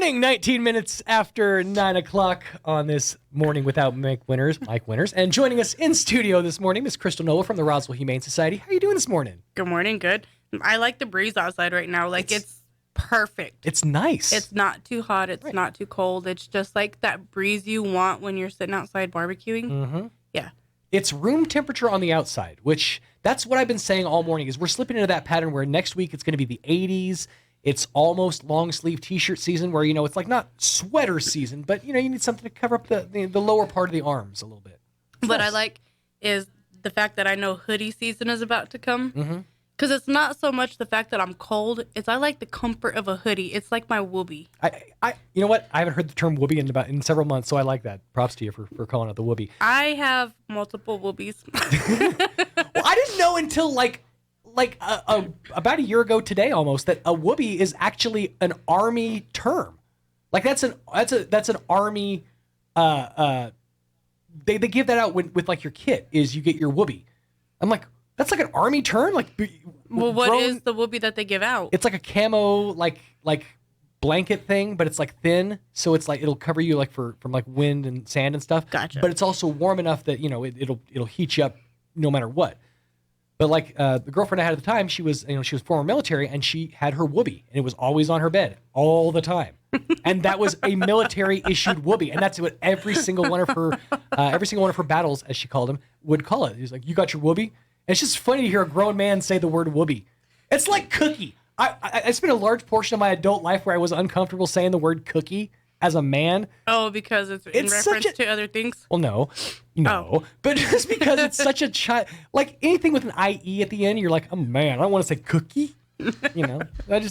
morning, 19 minutes after 9 o'clock on this morning without Mike Winters. And joining us in studio this morning, Miss Krystle Noah from the Roswell Humane Society. How are you doing this morning? Good morning, good. I like the breeze outside right now. Like, it's perfect. It's nice. It's not too hot. It's not too cold. It's just like that breeze you want when you're sitting outside barbecuing. Mm-hmm. Yeah. It's room temperature on the outside, which that's what I've been saying all morning is we're slipping into that pattern where next week it's going to be the 80s. It's almost long sleeve t-shirt season where, it's like not sweater season, but, you need something to cover up the lower part of the arms a little bit. What I like is the fact that I know hoodie season is about to come. Mm-hmm. Because it's not so much the fact that I'm cold. I like the comfort of a hoodie. It's like my whoopee. You know what? I haven't heard the term whoopee in several months, so I like that. Props to you for calling it the whoopee. I have multiple whoopies. Well, I didn't know until about a year ago today almost that a whoopee is actually an army term. Like that's an army. They give that out with like your kit is you get your whoopee. I'm like. That's like an army term? Well, what is the whoopee that they give out? It's like a camo, like blanket thing, but it's like thin. So it's like, it'll cover you like from like wind and sand and stuff. Gotcha. But it's also warm enough that, it'll heat you up no matter what. But like the girlfriend I had at the time, she was former military and she had her whoopee and it was always on her bed all the time. And that was a military issued whoopee. And that's what every single one of her battles, as she called them, would call it. He's like, you got your whoopee? It's just funny to hear a grown man say the word whoopee. It's like cookie. I spent a large portion of my adult life where I was uncomfortable saying the word cookie as a man. Oh, because it's in reference to other things? Well, no. Oh. But just because it's such a child, like anything with an IE at the end, you're like, oh man, I don't want to say cookie. It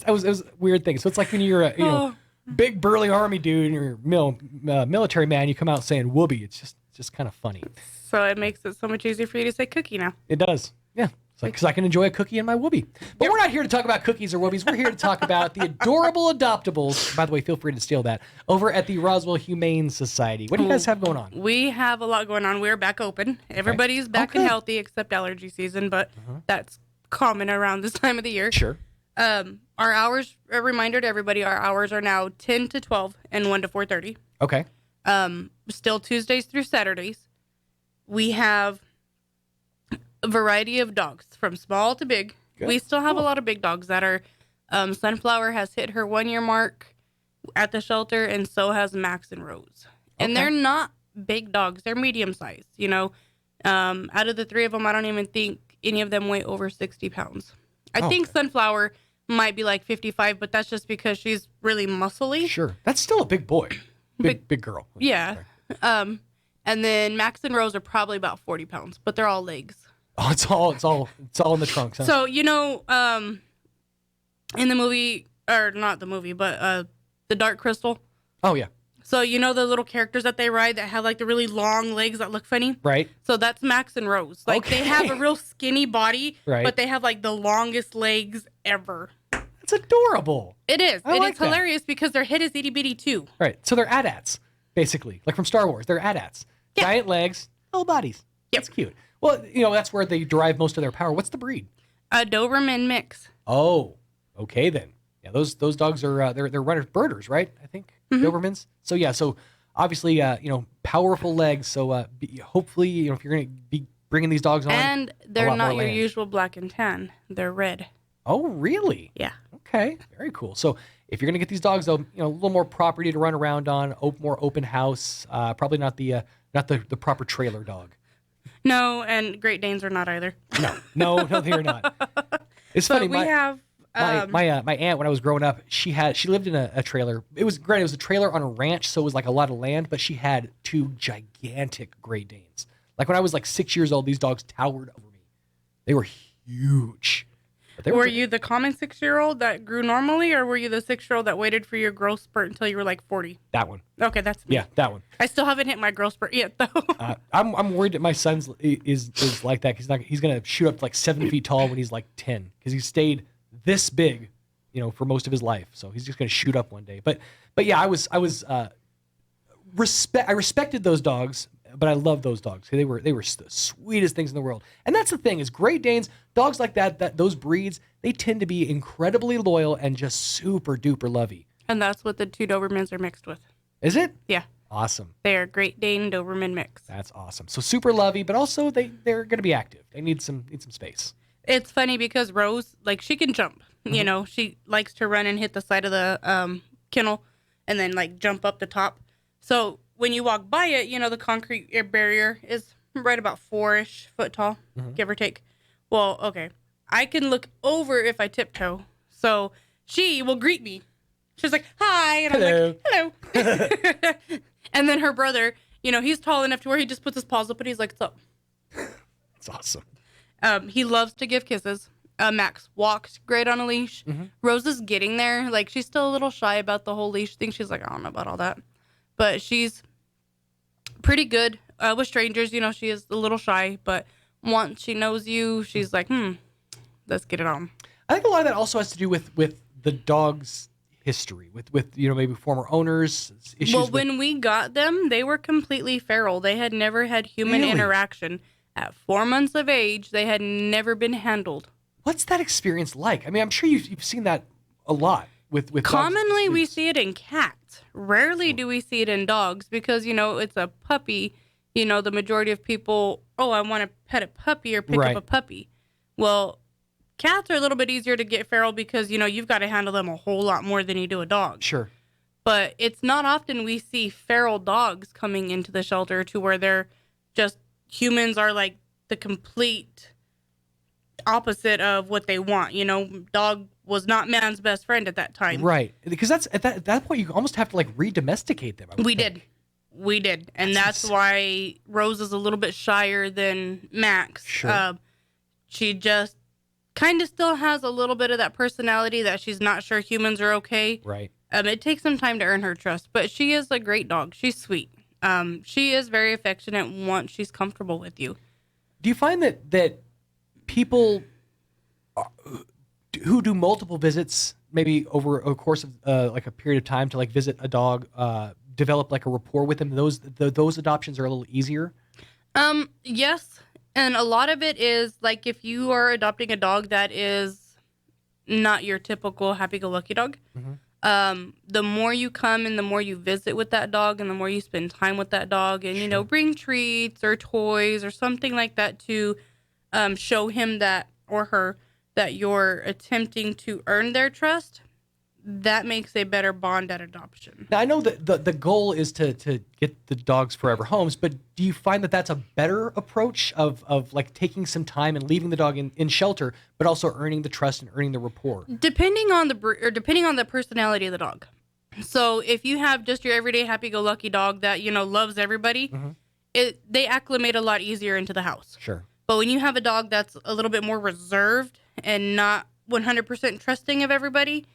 was a weird thing. So it's like when you're a big burly army dude and you're military man, you come out saying whoopee. It's just kind of funny. So it makes it so much easier for you to say cookie now. It does. Yeah. It's like, because I can enjoy a cookie in my whoopee. But we're not here to talk about cookies or whoopies. We're here to talk about the adorable adoptables. By the way, feel free to steal that. Over at the Roswell Humane Society. What do you guys have going on? We have a lot going on. We're back open. Everybody's back and healthy except allergy season, but that's common around this time of the year. Sure. Our hours, a reminder to everybody, our hours are now 10 to 12 and 1 to 4:30. Okay. Still Tuesdays through Saturdays. We have a variety of dogs from small to big. Good. We still have a lot of big dogs that are, Sunflower has hit her 1-year mark at the shelter, and so has Max and Rose. And they're not big dogs. They're medium sized, out of the 3 of them, I don't even think any of them weigh over 60 pounds. I think Sunflower might be like 55, but that's just because she's really muscly. Sure. That's still a big boy. Big girl. Yeah. And then Max and Rose are probably about 40 pounds, but they're all legs. Oh, it's all in the trunk. Huh? So, in the movie, or not the movie, but the Dark Krystle. Oh, yeah. So, the little characters that they ride that have like the really long legs that look funny? Right. So that's Max and Rose. Like they have a real skinny body, right, but they have like the longest legs ever. It's adorable. It is. I like it's hilarious because their head is itty bitty too. Right. So they're AT-ATs, basically. Like from Star Wars. They're AT-ATs. Yeah. Giant legs, little bodies. Yep. That's cute. Well, that's where they derive most of their power. What's the breed? A Doberman mix. Oh, okay then. Yeah, those dogs are they're runners, birders, right? I think Dobermans. So yeah, so obviously powerful legs. So hopefully if you're going to be bringing these dogs on, and they're not your usual black and tan. They're red. Oh, really? Yeah. Okay, very cool. So if you're going to get these dogs, though, a little more property to run around on, more open house. Probably not the proper trailer dog. No, and Great Danes are not either. No, they are not. It's funny. We have my aunt, when I was growing up, she lived in a trailer. It was a trailer on a ranch, so it was like a lot of land, but she had 2 gigantic Great Danes. Like when I was like 6 years old, these dogs towered over me. They were huge. Were you the common 6-year-old that grew normally, or were you the 6-year-old that waited for your growth spurt until you were like 40? That one. Okay, that's me. Yeah, that one. I still haven't hit my growth spurt yet, though. I'm worried that my son's is like that because he's gonna shoot up to like 7 feet tall when he's like 10 because he stayed this big, for most of his life. So he's just gonna shoot up one day. But yeah, I respected those dogs. But I love those dogs. They were the sweetest things in the world. And that's the thing is Great Danes, dogs like that those breeds, they tend to be incredibly loyal and just super duper lovey. And that's what the 2 Dobermans are mixed with. Is it? Yeah. Awesome. They are Great Dane Doberman mix. That's awesome. So super lovey, but also they're going to be active. They need some space. It's funny because Rose, like, she can jump. You know, she likes to run and hit the side of the kennel and then, like, jump up the top. So when you walk by it, you know, the concrete barrier is right about 4-ish foot tall, give or take. Well, okay. I can look over if I tiptoe. So she will greet me. She's like, hi. And Hello. I'm like, hello. And then her brother, you know, he's tall enough to where he just puts his paws up and he's like, what's up? That's awesome. He loves to give kisses. Max walks great on a leash. Rose is getting there. Like, she's still a little shy about the whole leash thing. She's like, I don't know about all that. But she's pretty good with strangers. You know, she is a little shy. But once she knows you, she's like, let's get it on. I think a lot of that also has to do with the dog's history, with you know, maybe former owners. Issues Well, when we got them, they were completely feral. They had never had human interaction. At 4 months of age, they had never been handled. What's that experience like? I mean, I'm sure you've seen that a lot with Commonly, dogs. we see it in cats. Rarely do we see it in dogs because, you know, it's a puppy. You know, the majority of people, I want to pet a puppy or pick up a puppy. Well, cats are a little bit easier to get feral because, you know, you've got to handle them a whole lot more than you do a dog. Sure. But it's not often we see feral dogs coming into the shelter to where they're just, humans are like the complete opposite of what they want. You know, dog was not man's best friend at that time. Right. Because that's at that point you almost have to like re-domesticate them. We did. And that's why Rose is a little bit shyer than Max. Sure. She just kind of still has a little bit of that personality that she's not sure humans are okay. Right. It takes some time to earn her trust, but she is a great dog. She's sweet. She is very affectionate once she's comfortable with you. Do you find that people who do multiple visits, maybe over a course of like a period of time to like visit a dog, develop like a rapport with them? Those adoptions are a little easier. Yes, and a lot of it is like if you are adopting a dog that is not your typical happy-go-lucky dog. The more you come and the more you visit with that dog and the more you spend time with that dog and, you know, bring treats or toys or something like that to show him that or her that you're attempting to earn their trust, that makes a better bond at adoption. Now, I know that the goal is to get the dogs forever homes, but do you find that that's a better approach of like taking some time and leaving the dog in shelter, but also earning the trust and earning the rapport? Depending on the personality of the dog. So if you have just your everyday happy-go-lucky dog that, you know, loves everybody, they acclimate a lot easier into the house. Sure. But when you have a dog that's a little bit more reserved and not 100% trusting of everybody,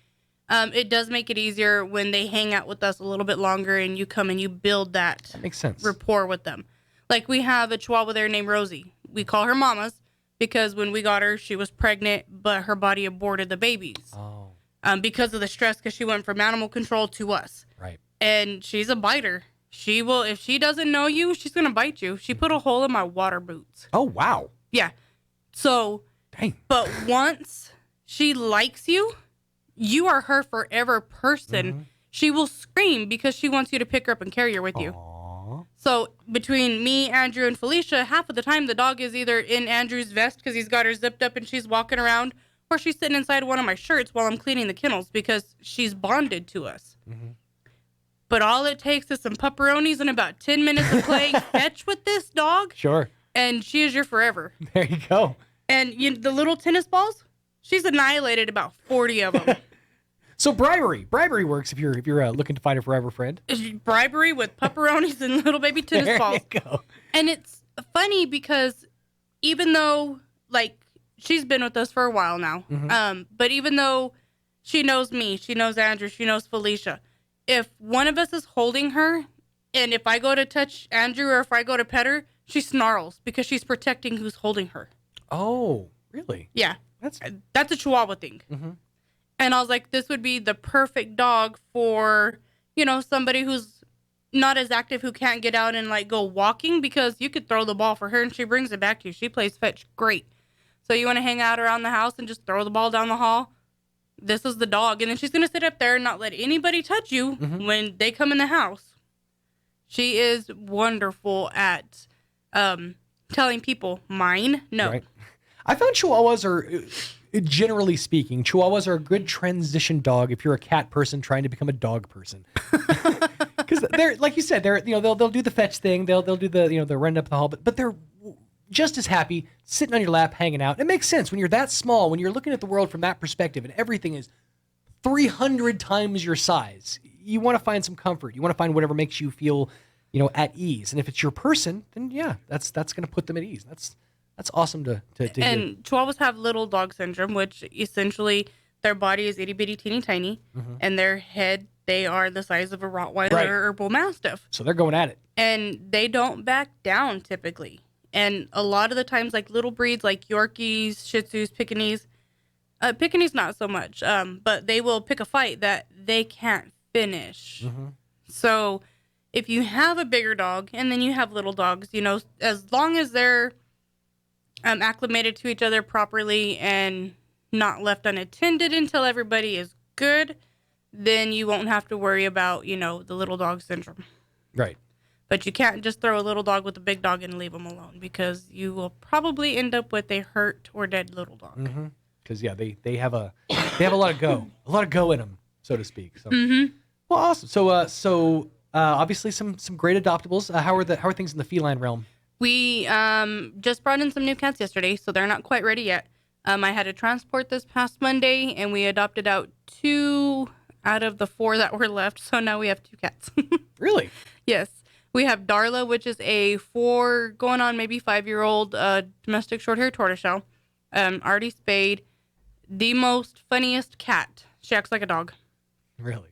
it does make it easier when they hang out with us a little bit longer and you come and you build that makes sense. Rapport with them. Like we have a Chihuahua there named Rosie. We call her Mama's because when we got her, she was pregnant, but her body aborted the babies. Oh. Because of the stress, because she went from animal control to us. Right. And she's a biter. She will, if she doesn't know you, she's going to bite you. She put a hole in my water boots. Oh, wow. Yeah. So, dang. But once she likes you, you are her forever person. She will scream because she wants you to pick her up and carry her with you. Aww. So between me, Andrew, and Felicia, half of the time the dog is either in Andrew's vest because he's got her zipped up and she's walking around, or she's sitting inside one of my shirts while I'm cleaning the kennels because she's bonded to us. But all it takes is some pepperonis and about 10 minutes of playing fetch with this dog. Sure. And she is your forever. There you go. And the little tennis balls, she's annihilated about 40 of them. So bribery works if you're looking to find a forever friend. Bribery with pepperonis and little baby tennis balls. There you go. And it's funny because even though like she's been with us for a while now, but even though she knows me, she knows Andrew, she knows Felicia, if one of us is holding her, and if I go to touch Andrew or if I go to pet her, she snarls because she's protecting who's holding her. Oh, really? Yeah. That's a Chihuahua thing. And I was like, this would be the perfect dog for, you know, somebody who's not as active, who can't get out and like go walking, because you could throw the ball for her and she brings it back to you. She plays fetch great. So you want to hang out around the house and just throw the ball down the hall? This is the dog. And then she's going to sit up there and not let anybody touch you when they come in the house. She is wonderful at telling people, mine, no. Right. I found Chihuahuas are, generally speaking, Chihuahuas are a good transition dog if you're a cat person trying to become a dog person. Because they're, like you said, they'll do the fetch thing, they'll do the the run up the hall, but they're just as happy sitting on your lap hanging out. It makes sense when you're that small, when you're looking at the world from that perspective, and everything is 300 times your size. You want to find some comfort. You want to find whatever makes you feel, at ease. And if it's your person, then yeah, that's going to put them at ease. That's awesome to hear. And Chihuahuas have little dog syndrome, which essentially their body is itty bitty teeny tiny, and their head, they are the size of a Rottweiler or Bull Mastiff. So they're going at it. And they don't back down typically. And a lot of the times, like little breeds like Yorkies, Shih Tzus, Pekingese, Pekingese not so much, but they will pick a fight that they can't finish. So if you have a bigger dog and then you have little dogs, as long as they're acclimated to each other properly and not left unattended until everybody is good, then you won't have to worry about, the little dog syndrome. Right. But you can't just throw a little dog with a big dog and leave them alone, because you will probably end up with a hurt or dead little dog. Because they have a lot of go in them, so to speak. So well, awesome. So obviously some great adoptables. How are things in the feline realm? We just brought in some new cats yesterday, so they're not quite ready yet. I had to transport this past Monday, and we adopted out 2 out of the 4 that were left. So now we have 2 cats. Really? Yes. We have Darla, which is a 4 going on maybe 5-year-old domestic short-haired tortoiseshell. Already spayed. The most funniest cat. She acts like a dog. Really?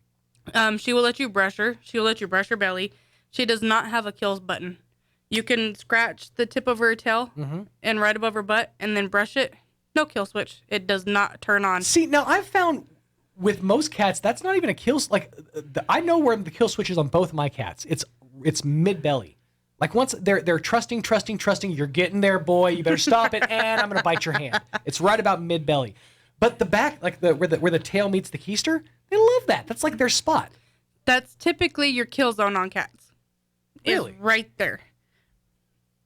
She will let you brush her. She will let you brush her belly. She does not have a kills button. You can scratch the tip of her tail and right above her butt and then brush it. No kill switch. It does not turn on. See, now I've found with most cats, that's not even a kill. I know where the kill switch is on both my cats. It's mid belly. Like once they're trusting. You're getting there, boy. You better stop it, and I'm gonna bite your hand. It's right about mid belly. But the back, like where the tail meets the keister, they love that. That's like their spot. That's typically your kill zone on cats. Really? It's right there.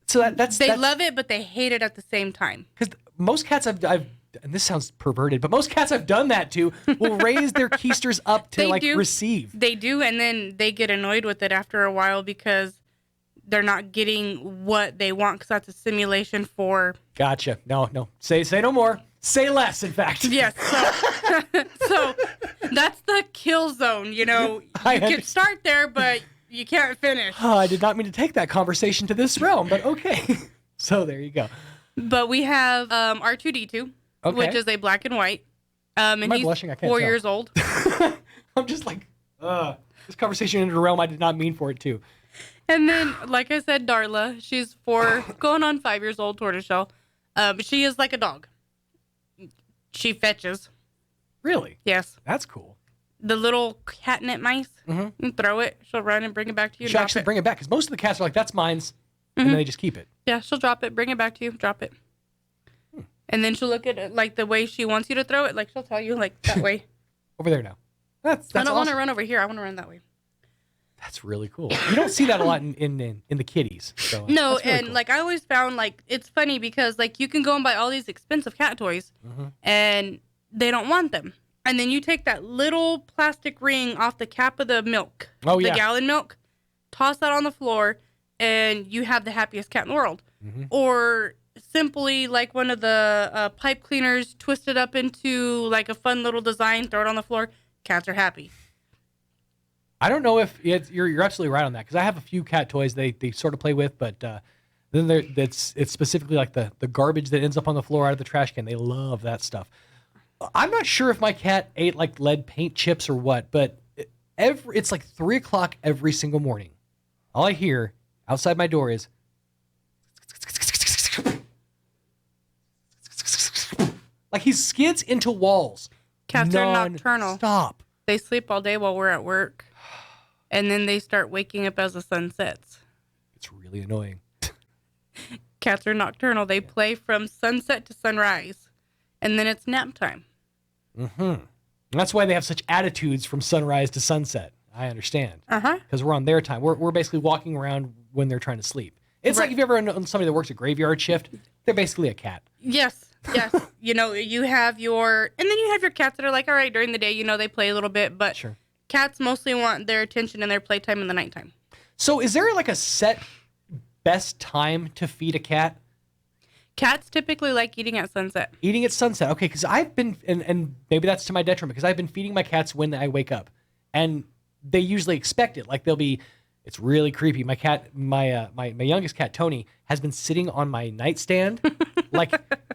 So they love it, but they hate it at the same time. Because most cats I've and this sounds perverted, but most cats I've done that to will raise their keisters up to receive. They do, and then they get annoyed with it after a while because they're not getting what they want, because that's a simulation for... Gotcha. No. Say no more. Say less, in fact. Yes. So that's the kill zone, You can start there, but you can't finish. Oh, I did not mean to take that conversation to this realm, but okay. So there you go. But we have R2D2, which is a black and white. And he's blushing? I can't 4 tell. years old. I'm just like, this conversation entered a realm I did not mean for it to. And then, like I said, Darla, she's 4, going on 5 years old, tortoiseshell. She is like a dog. She fetches. Really? Yes. That's cool. The little catnip mice, you throw it, she'll run and bring it back to you. She'll actually bring it back, because most of the cats are like, that's mine's, and then they just keep it. Yeah, she'll drop it, bring it back to you, drop it. And then she'll look at it like the way she wants you to throw it, like she'll tell you like that way. Over there now. That's I don't awesome. want to run over here, I want to run that way. That's really cool. You don't see that a lot in the kitties. So no, really and cool. like I always found like it's funny because like you can go and buy all these expensive cat toys and they don't want them. And then you take that little plastic ring off the cap of the milk, the gallon milk, toss that on the floor, and you have the happiest cat in the world. Or simply like one of the pipe cleaners, twist it up into like a fun little design, throw it on the floor. Cats are happy. I don't know if you're absolutely right on that, because I have a few cat toys they sort of play with, but then it's specifically like the garbage that ends up on the floor out of the trash can. They love that stuff. I'm not sure if my cat ate like lead paint chips or what, but it's like 3:00 every single morning. All I hear outside my door is like he skids into walls. Cats are nocturnal. Stop. They sleep all day while we're at work, and then they start waking up as the sun sets. It's really annoying. Cats are nocturnal. They play from sunset to sunrise, and then it's nap time. And that's why they have such attitudes from sunrise to sunset. I understand. Because we're on their time. We're basically walking around when they're trying to sleep. It's like if you ever known somebody that works a graveyard shift, they're basically a cat. Yes. You have your cats that are like, all right, during the day, they play a little bit, but cats mostly want their attention and their playtime in the nighttime. So is there like a set best time to feed a cat? Cats typically like eating at sunset. Eating at sunset. Okay, because I've been, and maybe that's to my detriment, because I've been feeding my cats when I wake up. And they usually expect it. Like it's really creepy. My cat, my youngest cat, Tony, has been sitting on my nightstand, like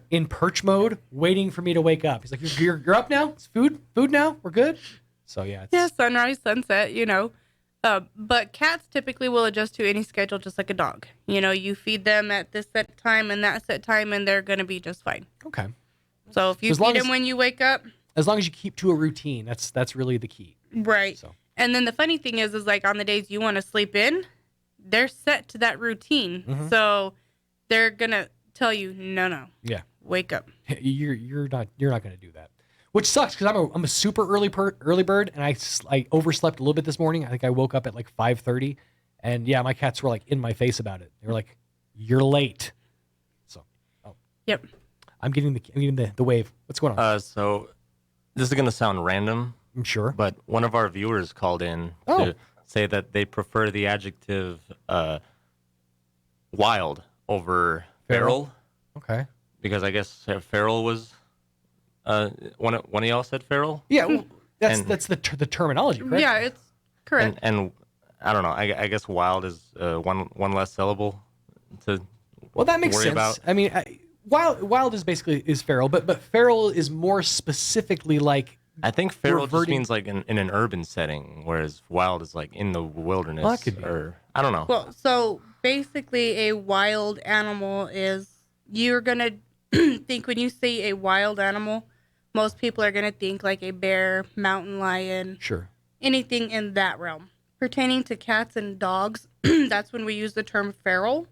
in perch mode, waiting for me to wake up. He's like, you're up now? It's food now? We're good? So yeah. Sunrise, sunset, but cats typically will adjust to any schedule just like a dog. You feed them at this set time and that set time, and they're going to be just fine. Okay. So if you feed them when you wake up. As long as you keep to a routine, that's really the key. Right. So. And then the funny thing is like on the days you want to sleep in, they're set to that routine. Mm-hmm. So they're going to tell you, no. Yeah. Wake up. You're not going to do that. Which sucks because I'm a super early bird, and I overslept a little bit this morning. I think I woke up at like 5:30, and yeah, my cats were like in my face about it. They were like, "You're late." So, yep. I'm getting the wave. What's going on? So this is gonna sound random. I'm sure, but one of our viewers called in to say that they prefer the adjective wild over feral. Okay. Because I guess feral was. One of y'all said feral? Yeah, well, that's the terminology, correct? Yeah, it's correct. And I don't know. I guess wild is one less syllable to. Well, that makes worry sense. About. I mean, wild is basically feral, but feral is more specifically like. I think feral just means like in an urban setting, whereas wild is like in the wilderness. Well, that could be. Or I don't know. Well, so basically, a wild animal is you're gonna think when you say a wild animal. Most people are going to think like a bear, mountain lion, anything in that realm. Pertaining to cats and dogs, that's when we use the term feral,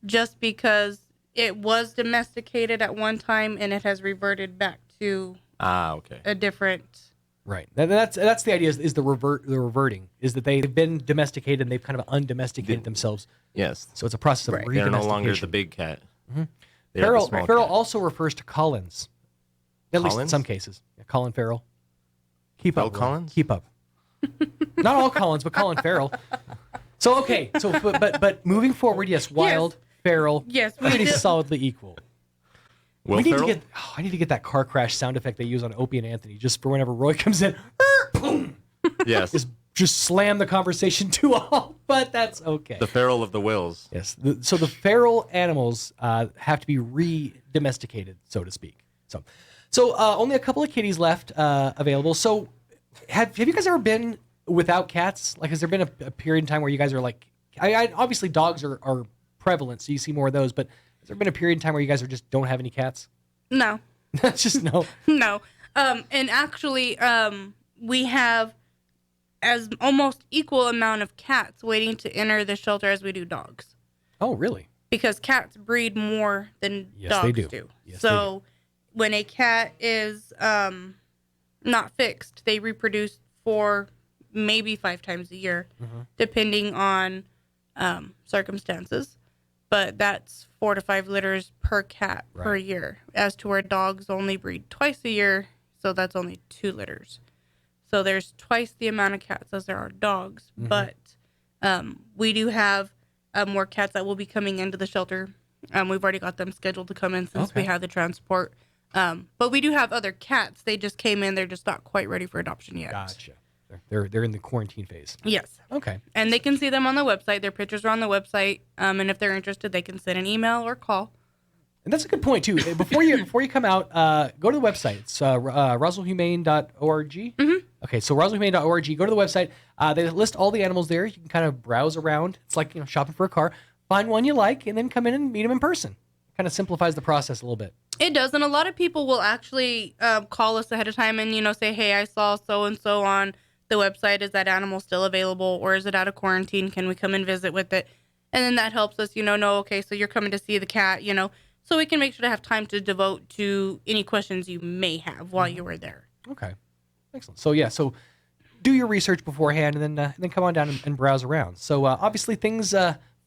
just because it was domesticated at one time and it has reverted back to a different. Right. That's the idea is the reverting is that they've been domesticated and they've kind of undomesticated themselves. Yes. So it's a process of redomestication. They're no longer the big cat. Mm-hmm. Feral also refers to Collins. At least in some cases. Yeah, Colin Farrell. Keep up. Collins? Keep up. Not all Collins, but Colin Farrell. So, okay. So, but moving forward, yes, wild, feral, pretty solidly equal. I need to get that car crash sound effect they use on Opie and Anthony just for whenever Roy comes in. Boom. Yes. Just slam the conversation to all, but that's okay. The feral of the wills. Yes. So the feral animals have to be re-domesticated, so to speak. So only a couple of kitties left available. So have you guys ever been without cats? Like, has there been a period in time where you guys are like, obviously dogs are prevalent, so you see more of those, but has there been a period in time where you guys just don't have any cats? No. That's just no. No. And actually, we have as almost equal amount of cats waiting to enter the shelter as we do dogs. Oh, really? Because cats breed more than dogs do. Yes, so when a cat is not fixed, they reproduce 4, maybe 5 times a year, depending on circumstances. But that's 4 to 5 litters per cat per year, as to where dogs only breed twice a year, so that's only 2 litters. So there's twice the amount of cats as there are dogs, but we do have more cats that will be coming into the shelter. We've already got them scheduled to come in since we have the transport. But we do have other cats. They just came in. They're just not quite ready for adoption yet. Gotcha. They're in the quarantine phase. Yes. Okay. And they can see them on the website. Their pictures are on the website. And if they're interested, they can send an email or call. And that's a good point too. Before you come out, go to the website. It's roswellhumane.org. Mm-hmm. Okay, so roswellhumane.org. Go to the website. They list all the animals there. You can kind of browse around. It's like shopping for a car. Find one you like, and then come in and meet them in person. Kind of simplifies the process a little bit. It does, and a lot of people will actually call us ahead of time and say, "Hey, I saw so and so on the website. Is that animal still available, or is it out of quarantine? Can we come and visit with it?" And then that helps us, know, okay, so you're coming to see the cat, so we can make sure to have time to devote to any questions you may have while you were there. Okay. Excellent. So yeah, so do your research beforehand, and then come on down and browse around. So obviously things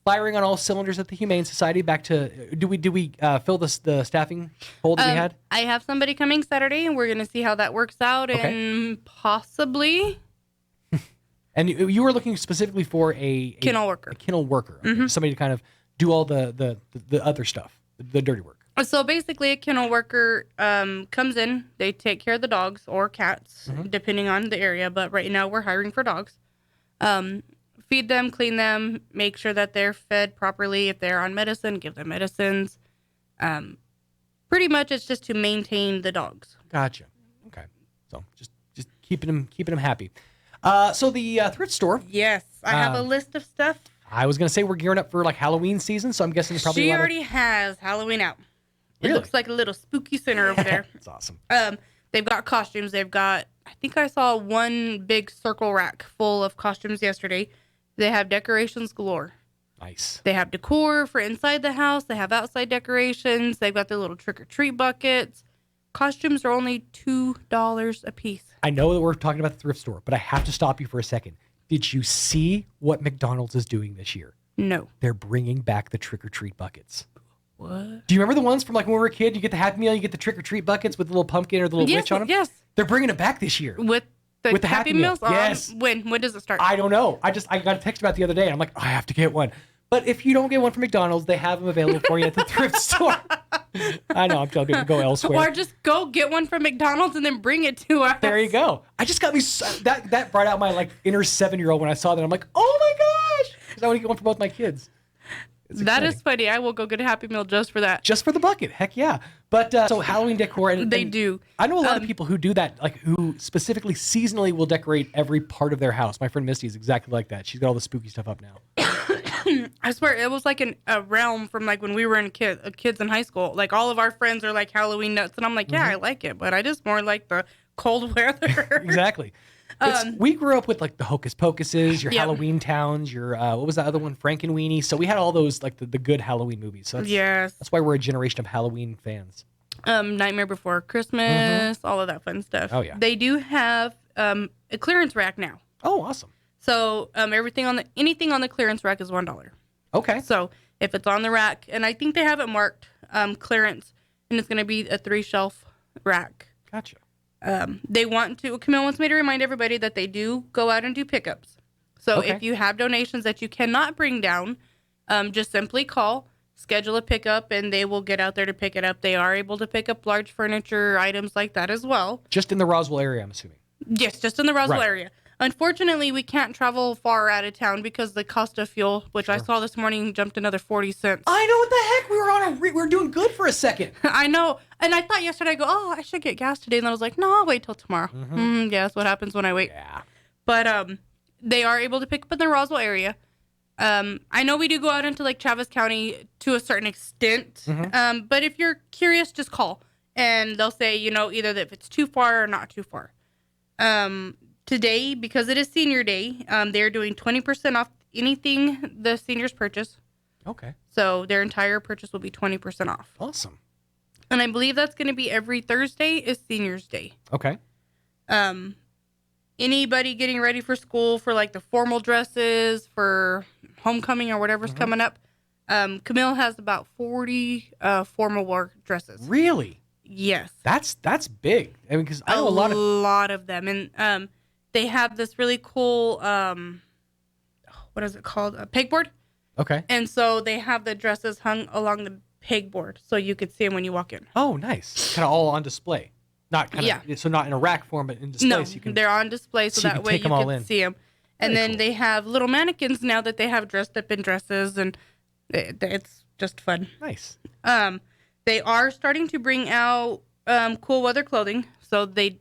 firing on all cylinders at the Humane Society. Back to do we fill the staffing hole that we had? I have somebody coming Saturday, and we're going to see how that works out, and possibly. And you were looking specifically for a Kennel worker. A kennel worker, okay. Somebody to kind of do all the other stuff, the dirty work. So basically, a kennel worker comes in. They take care of the dogs or cats, depending on the area. But right now, we're hiring for dogs. Feed them, clean them, make sure that they're fed properly. If they're on medicine, give them medicines. Pretty much, it's just to maintain the dogs. Gotcha. Okay. So just keeping them happy. So the thrift store. Yes, I have a list of stuff. I was gonna say we're gearing up for like Halloween season, so I'm guessing there's probably She already has Halloween out. It looks like a little spooky center over there. That's awesome. They've got costumes. They've got, I think I saw one big circle rack full of costumes yesterday. They have decorations galore. Nice. They have decor for inside the house. They have outside decorations. They've got their little trick-or-treat buckets. Costumes are only $2 a piece. I know that we're talking about the thrift store, but I have to stop you for a second. Did you see what McDonald's is doing this year? No. They're bringing back the trick-or-treat buckets. What? Do you remember the ones from like when we were a kid? You get the Happy Meal, you get the trick-or-treat buckets with the little pumpkin or the little witch on them? Yes. They're bringing it back this year. With the Happy Meals? Yes. When does it start? I don't know. I got a text about it the other day, and I'm like, I have to get one. But if you don't get one from McDonald's, they have them available for you at the thrift store. I know, I'm telling people to go elsewhere. Or just go get one from McDonald's and then bring it to us. There you go. I just got me that brought out my like inner 7-year-old when I saw that. I'm like, oh my gosh, because I want to get one for both my kids. That is funny. I will go get a Happy Meal just for that. Just for the bucket. Heck yeah. But so Halloween decor. And they do. I know a lot of people who do that, like who specifically seasonally will decorate every part of their house. My friend Misty is exactly like that. She's got all the spooky stuff up now. I swear it was like a realm from like when we were kids in high school. Like all of our friends are like Halloween nuts, and I'm like, yeah, I like it, but I just more like the cold weather. Exactly. We grew up with like the Hocus Pocuses, your Halloween Towns, your what was the other one, Frankenweenie. So we had all those like the good Halloween movies. So that's why we're a generation of Halloween fans. Nightmare Before Christmas, all of that fun stuff. Oh yeah. They do have a clearance rack now. Oh, awesome. So anything on the clearance rack is $1. Okay. So if it's on the rack, and I think they have it marked clearance, and it's going to be a 3-shelf rack. Gotcha. Camille wants me to remind everybody that they do go out and do pickups. So if you have donations that you cannot bring down, just simply call, schedule a pickup, and they will get out there to pick it up. They are able to pick up large furniture, items like that as well. Just in the Roswell area, I'm assuming. Yes, just in the Roswell area. Unfortunately, we can't travel far out of town because the cost of fuel, which I saw this morning, jumped another 40 cents. I know, what the heck? We were doing good for a second. I know. And I thought yesterday, I should get gas today. And then I was like, no, I'll wait till tomorrow. Yeah, that's what happens when I wait. Yeah. But they are able to pick up in the Roswell area. I know we do go out into like Travis County to a certain extent. But if you're curious, just call. And they'll say, either that if it's too far or not too far. Today, because it is senior day, they're doing 20% off anything the seniors purchase. Okay. So their entire purchase will be 20% off. Awesome. And I believe that's going to be every Thursday is seniors day. Okay. Anybody getting ready for school for like the formal dresses for homecoming or whatever's coming up, Camille has about 40 formal wear dresses. Really? Yes. That's big. I mean, because I know a lot of them. And they have this really cool, what is it called? A pegboard. Okay. And so they have the dresses hung along the pegboard so you could see them when you walk in. Oh, nice. Kind of all on display. Not so not in a rack form, but in display. No, so you can, they're on display so that way you can see them. And then they have little mannequins now that they have dressed up in dresses, and it's just fun. Nice. They are starting to bring out cool weather clothing. So they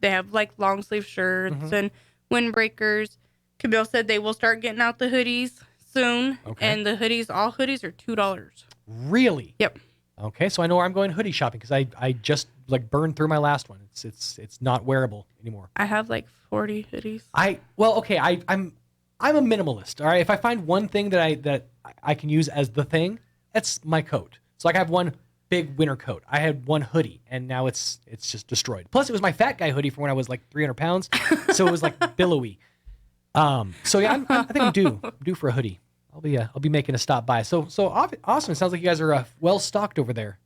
have like long sleeve shirts and windbreakers. Camille said they will start getting out the hoodies soon. Okay. And the hoodies, all hoodies are $2. Really? Yep. Okay, so I know where I'm going hoodie shopping because I just like burned through my last one. It's not wearable anymore. I have like 40 hoodies. I'm a minimalist. All right, if I find one thing that I can use as the thing, that's my coat. So like I have one big winter coat. I had one hoodie, and now it's just destroyed. Plus, it was my fat guy hoodie from when I was like 300 pounds, so it was like billowy. So yeah, I think I'm due for a hoodie. I'll be making a stop by. So awesome. It sounds like you guys are well stocked over there.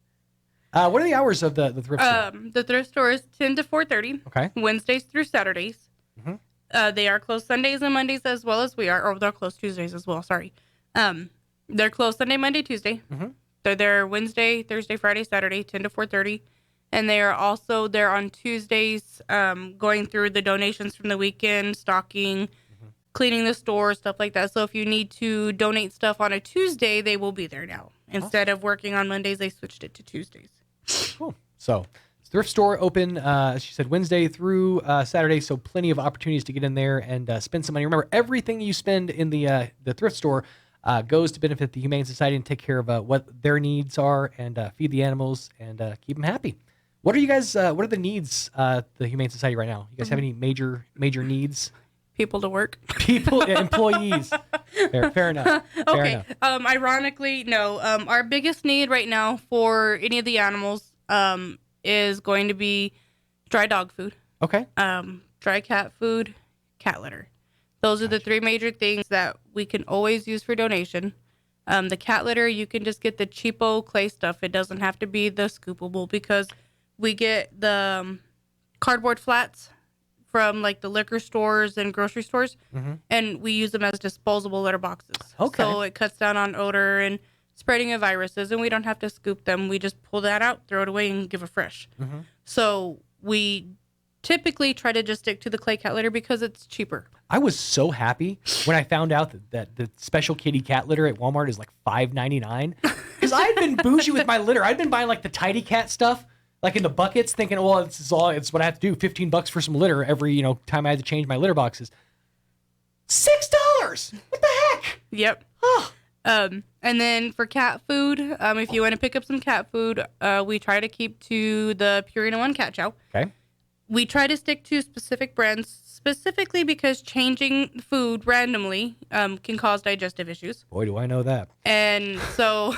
What are the hours of the thrift store? The thrift store is 10 to 4:30. Okay. Wednesdays through Saturdays. Mm-hmm. They are closed Sundays and Mondays as well as we are. Or they're closed Tuesdays as well. Sorry. They're closed Sunday, Monday, Tuesday. Mm-hmm. They're there Wednesday, Thursday, Friday, Saturday, 10 to 4:30. And they are also there on Tuesdays, going through the donations from the weekend, stocking, cleaning the store, stuff like that. So if you need to donate stuff on a Tuesday, they will be there now. Instead of working on Mondays, they switched it to Tuesdays. Cool. So thrift store open, as she said, Wednesday through Saturday. So plenty of opportunities to get in there and spend some money. Remember, everything you spend in the thrift store goes to benefit the Humane Society and take care of what their needs are and feed the animals and keep them happy. What are you guys? What are the needs the Humane Society right now? You guys have any major needs? People to work. People, employees. Fair enough. Fair Okay. enough. Ironically, no. Our biggest need right now for any of the animals is going to be dry dog food, Okay. dry cat food, cat litter. Those are the three major things that we can always use for donation. The cat litter, you can just get the cheapo clay stuff. It doesn't have to be the scoopable because we get the cardboard flats from like the liquor stores and grocery stores, and we use them as disposable litter boxes. Okay. So it cuts down on odor and spreading of viruses, and we don't have to scoop them. We just pull that out, throw it away, and give a fresh. So we typically try to just stick to the clay cat litter because it's cheaper. I was so happy when I found out that the special kitty cat litter at Walmart is like $5.99 because I'd been bougie with my litter. I'd been buying like the Tidy Cat stuff, like in the buckets, thinking, well, it's what I have to do. $15 for some litter every time I had to change my litter boxes. $6. What the heck? Yep. Oh. And then for cat food, if you want to pick up some cat food, we try to keep to the Purina One cat chow. Okay. We try to stick to specific brands, specifically because changing food randomly can cause digestive issues. Boy, do I know that. And so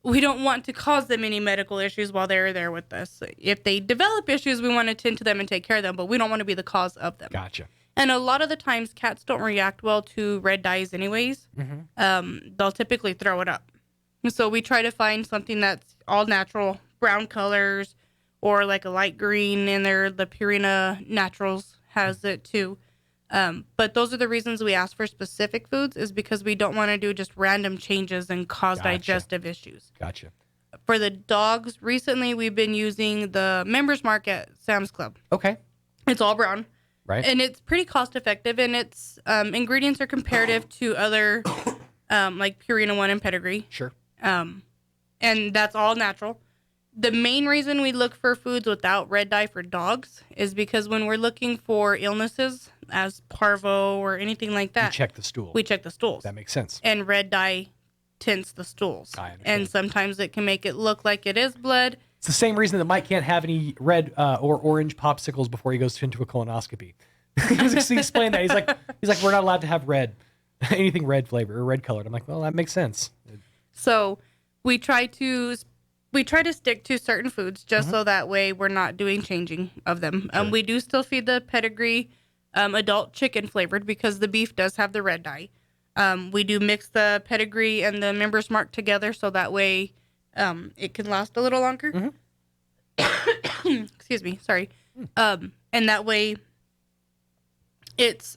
we don't want to cause them any medical issues while they're there with us. If they develop issues, we want to tend to them and take care of them, but we don't want to be the cause of them. Gotcha. And a lot of the times, cats don't react well to red dyes anyways. They'll typically throw it up. So we try to find something that's all natural, brown colors, or like a light green in there. The Purina Naturals has it too. But those are the reasons we ask for specific foods is because we don't want to do just random changes and cause digestive issues. Gotcha. For the dogs, recently we've been using the Members Mark at Sam's Club. Okay. It's all brown. Right. And it's pretty cost effective, and its ingredients are comparative to other like Purina One and Pedigree. Sure. And that's all natural. The main reason we look for foods without red dye for dogs is because when we're looking for illnesses as parvo or anything like that, You check the stool. we check the stools. That makes sense. And red dye tints the stools. I understand. And sometimes it can make it look like it is blood. It's the same reason that Mike can't have any red or orange popsicles before he goes into a colonoscopy. He explained that. He's like, we're not allowed to have red, anything red flavor or red colored. I'm like, well, that makes sense. So we try to stick to certain foods just so that way we're not doing changing of them. Sure. We do still feed the Pedigree adult chicken flavored because the beef does have the red dye. We do mix the Pedigree and the Members Mark together so that way it can last a little longer. Excuse me, sorry. And that way it's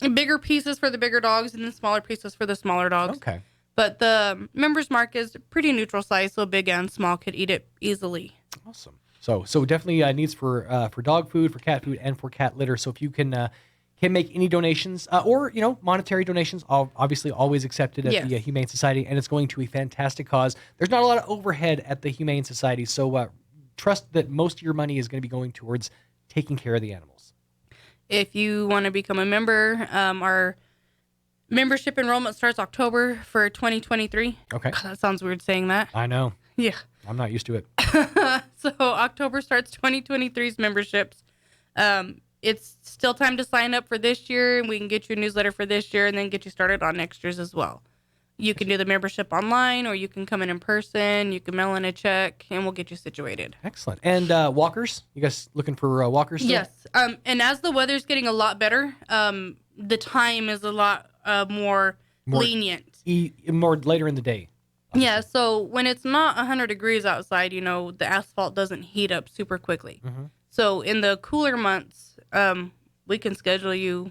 bigger pieces for the bigger dogs and then smaller pieces for the smaller dogs. Okay. But the Members Mark is pretty neutral size, so big and small could eat it easily. Awesome. So definitely needs for dog food, for cat food, and for cat litter. So if you can make any donations or monetary donations, obviously always accepted at the Humane Society, and it's going to a fantastic cause. There's not a lot of overhead at the Humane Society, so trust that most of your money is going to be going towards taking care of the animals. If you want to become a member, our membership enrollment starts October for 2023. Okay. God, that sounds weird saying that. I know. Yeah. I'm not used to it. So October starts 2023's memberships. It's still time to sign up for this year, and we can get you a newsletter for this year and then get you started on next year's as well. You can do the membership online, or you can come in person. You can mail in a check, and we'll get you situated. Excellent. And walkers? You guys looking for walkers still? Yes. And as the weather's getting a lot better, the time is a lot more lenient. More later in the day. Yeah, so when it's not 100 degrees outside, the asphalt doesn't heat up super quickly. Mm-hmm. So in the cooler months, we can schedule you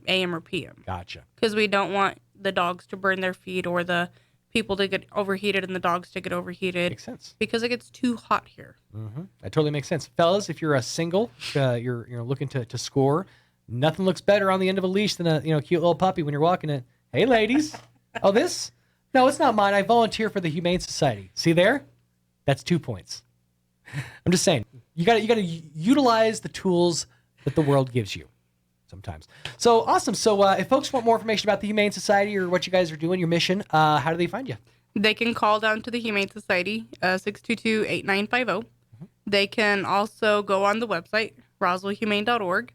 AM or PM. Gotcha. Because we don't want the dogs to burn their feet or the people to get overheated and the dogs to get overheated. Makes sense. Because it gets too hot here. Mm-hmm. That totally makes sense. Fellas, if you're a single, you're looking to score, nothing looks better on the end of a leash than a cute little puppy when you're walking it. Hey, ladies. Oh, this? No, it's not mine. I volunteer for the Humane Society. See there? That's 2 points. I'm just saying. You got to utilize the tools that the world gives you sometimes. So awesome. So if folks want more information about the Humane Society or what you guys are doing, your mission, how do they find you? They can call down to the Humane Society, 622-8950. They can also go on the website, roswellhumane.org.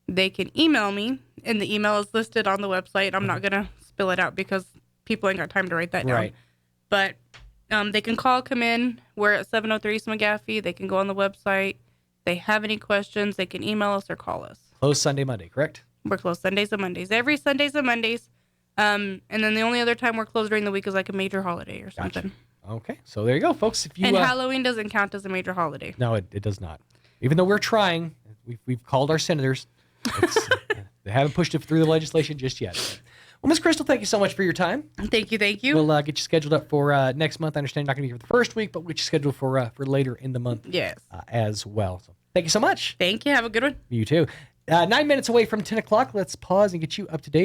They can email me, and the email is listed on the website. I'm not going to spill it out because people ain't got time to write that down. Right. But they can come in. We're at 703 East McGaffey. They can go on the website. If they have any questions, they can email us or call us. Closed Sunday, Monday, correct? We're closed Sundays and Mondays. Every Sundays and Mondays. And then the only other time we're closed during the week is like a major holiday or something. Gotcha. Okay, so there you go, folks. If you and Halloween doesn't count as a major holiday. No, it does not. Even though we're trying, we've called our senators. They haven't pushed it through the legislation just yet. Well, Ms. Krystle, thank you so much for your time. Thank you. We'll get you scheduled up for next month. I understand you're not going to be here for the first week, but we'll get you scheduled for later in the month. Yes. As well. So thank you so much. Thank you. Have a good one. You too. 9 minutes away from 10 o'clock. Let's pause and get you up to date.